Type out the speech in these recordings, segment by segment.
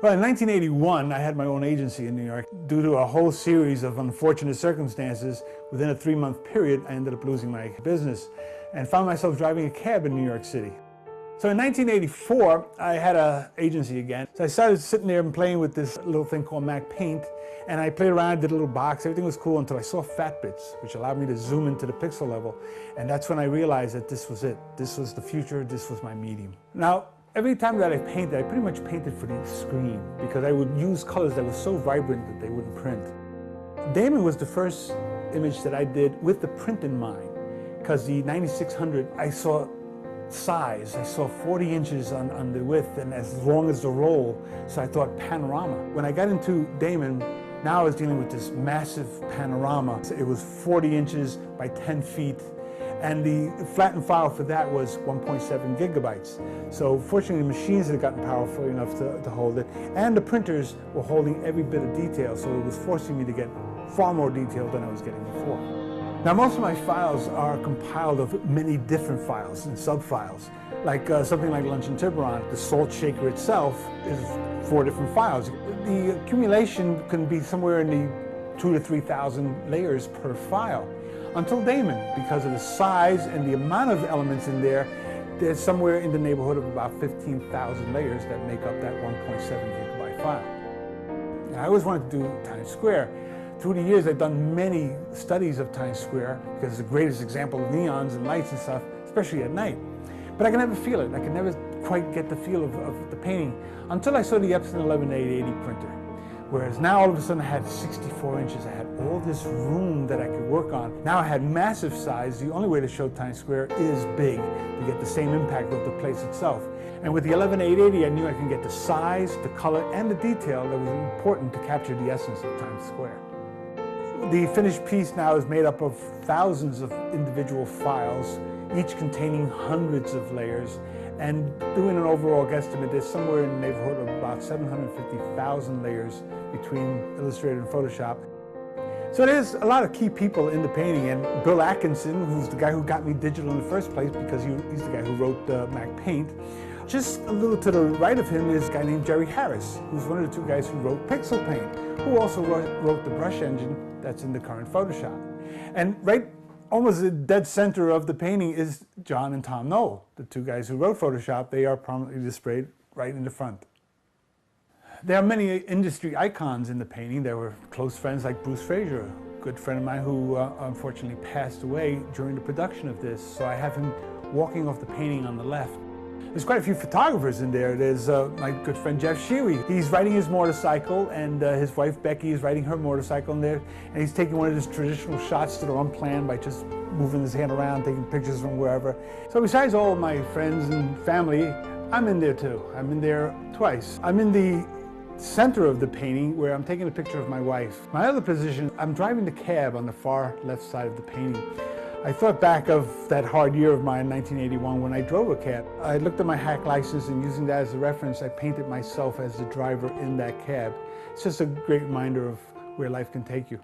Well, in 1981, I had my own agency in New York. Due to a whole series of unfortunate circumstances, within a 3-month period, I ended up losing my business and found myself driving a cab in New York City. So in 1984, I had an agency again. So I started sitting there and playing with this little thing called Mac Paint, and I played around, did a little box, everything was cool until I saw fat bits, which allowed me to zoom into the pixel level. And that's when I realized that this was it. This was the future, this was my medium. Now, every time that I painted, I pretty much painted for the screen because I would use colors that were so vibrant that they wouldn't print. Damon was the first image that I did with the print in mind, because the 9600, I saw size. I saw 40 inches on the width and as long as the roll, so I thought panorama. When I got into Damon, now I was dealing with this massive panorama. It was 40 inches by 10 feet. And the flattened file for that was 1.7 gigabytes. So fortunately, the machines had gotten powerful enough to hold it, and the printers were holding every bit of detail, so it was forcing me to get far more detail than I was getting before. Now, most of my files are compiled of many different files and sub-files. Like something like Lunch in Tiburon, the salt shaker itself is 4 different files. The accumulation can be somewhere in the 2,000 to 3,000 layers per file. Until Damon, because of the size and the amount of elements in there, there's somewhere in the neighborhood of about 15,000 layers that make up that 1.7 gigabyte file. And I always wanted to do Times Square. Through the years, I've done many studies of Times Square because it's the greatest example of neons and lights and stuff, especially at night. But I can never feel it. I can never quite get the feel of the painting until I saw the Epson 11880 printer. Whereas now all of a sudden I had 64 inches, I had all this room that I could work on. Now I had massive size. The only way to show Times Square is big to get the same impact of the place itself. And with the 11880, I knew I could get the size, the color, and the detail that was important to capture the essence of Times Square. The finished piece now is made up of thousands of individual files, each containing hundreds of layers. And doing an overall guesstimate, there's somewhere in the neighborhood of about 750,000 layers between Illustrator and Photoshop. So there's a lot of key people in the painting, and Bill Atkinson, who's the guy who got me digital in the first place because he's the guy who wrote Mac Paint. Just a little to the right of him is a guy named Jerry Harris, who's one of the 2 guys who wrote Pixel Paint, who also wrote the brush engine that's in the current Photoshop. And right almost the dead center of the painting is John and Tom Knoll, the 2 guys who wrote Photoshop. They are prominently displayed right in the front. There are many industry icons in the painting. There were close friends like Bruce Fraser, a good friend of mine who unfortunately passed away during the production of this. So I have him walking off the painting on the left. There's quite a few photographers in there. There's my good friend Jeff Sheary. He's riding his motorcycle, and his wife Becky is riding her motorcycle in there, and he's taking one of his traditional shots that are unplanned by just moving his hand around, taking pictures from wherever. So besides all of my friends and family, I'm in there too. I'm in there twice. I'm in the center of the painting where I'm taking a picture of my wife. My other position, I'm driving the cab on the far left side of the painting. I thought back of that hard year of mine, 1981, when I drove a cab. I looked at my hack license, and using that as a reference, I painted myself as the driver in that cab. It's just a great reminder of where life can take you.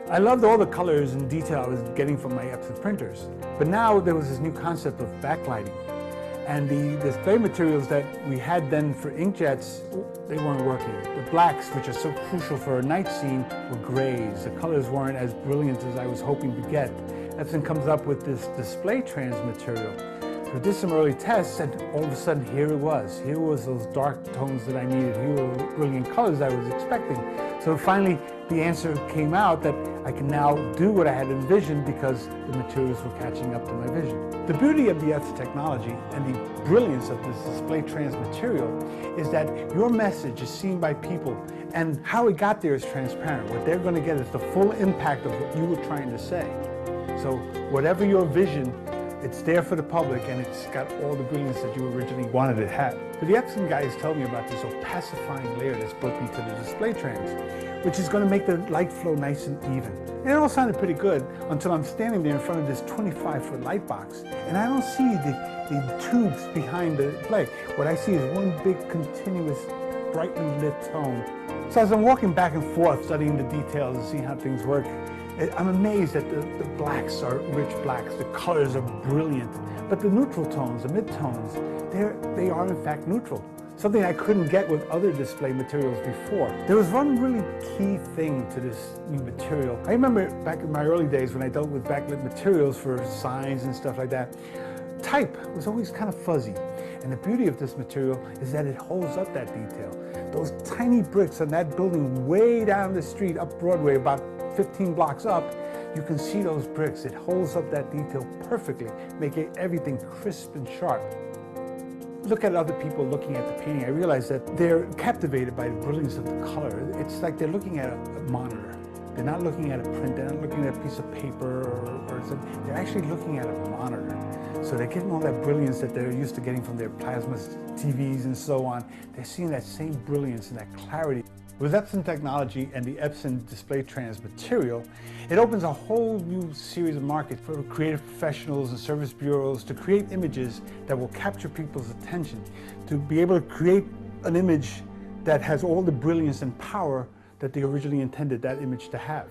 I loved all the colors and detail I was getting from my Epson printers. But now there was this new concept of backlighting. And the display materials that we had then for inkjets, they weren't working. The blacks, which are so crucial for a night scene, were grays. The colors weren't as brilliant as I was hoping to get. Epson comes up with this DisplayTrans material. So I did some early tests, and all of a sudden here it was. Here was those dark tones that I needed. Here were the brilliant colors I was expecting. So finally the answer came out that I can now do what I had envisioned because the materials were catching up to my vision. The beauty of the Epson technology and the brilliance of this DisplayTrans material is that your message is seen by people, and how it got there is transparent. What they're going to get is the full impact of what you were trying to say. So whatever your vision, it's there for the public, and it's got all the brilliance that you originally wanted it to have. So the Epson guys told me about this opacifying layer that's built into the DisplayTrans, which is going to make the light flow nice and even. And it all sounded pretty good until I'm standing there in front of this 25-foot light box, and I don't see the tubes behind the display. What I see is one big continuous brightly lit tone. So as I'm walking back and forth studying the details and seeing how things work, I'm amazed that the blacks are rich blacks, the colors are brilliant, but the neutral tones, the mid-tones, they are in fact neutral. something I couldn't get with other display materials before. There was one really key thing to this new material. I remember back in my early days when I dealt with backlit materials for signs and stuff like that, type was always kind of fuzzy. And the beauty of this material is that it holds up that detail. Those tiny bricks on that building way down the street up Broadway, about 15 blocks up, you can see those bricks. It holds up that detail perfectly, making everything crisp and sharp. Look at other people looking at the painting. I realize that they're captivated by the brilliance of the color. It's like they're looking at a monitor. They're not looking at a print, they're not looking at a piece of paper or something. They're actually looking at a monitor. So they're getting all that brilliance that they're used to getting from their plasma TVs and so on. They're seeing that same brilliance and that clarity. With Epson technology and the Epson DisplayTrans material, it opens a whole new series of markets for creative professionals and service bureaus to create images that will capture people's attention, to be able to create an image that has all the brilliance and power that they originally intended that image to have.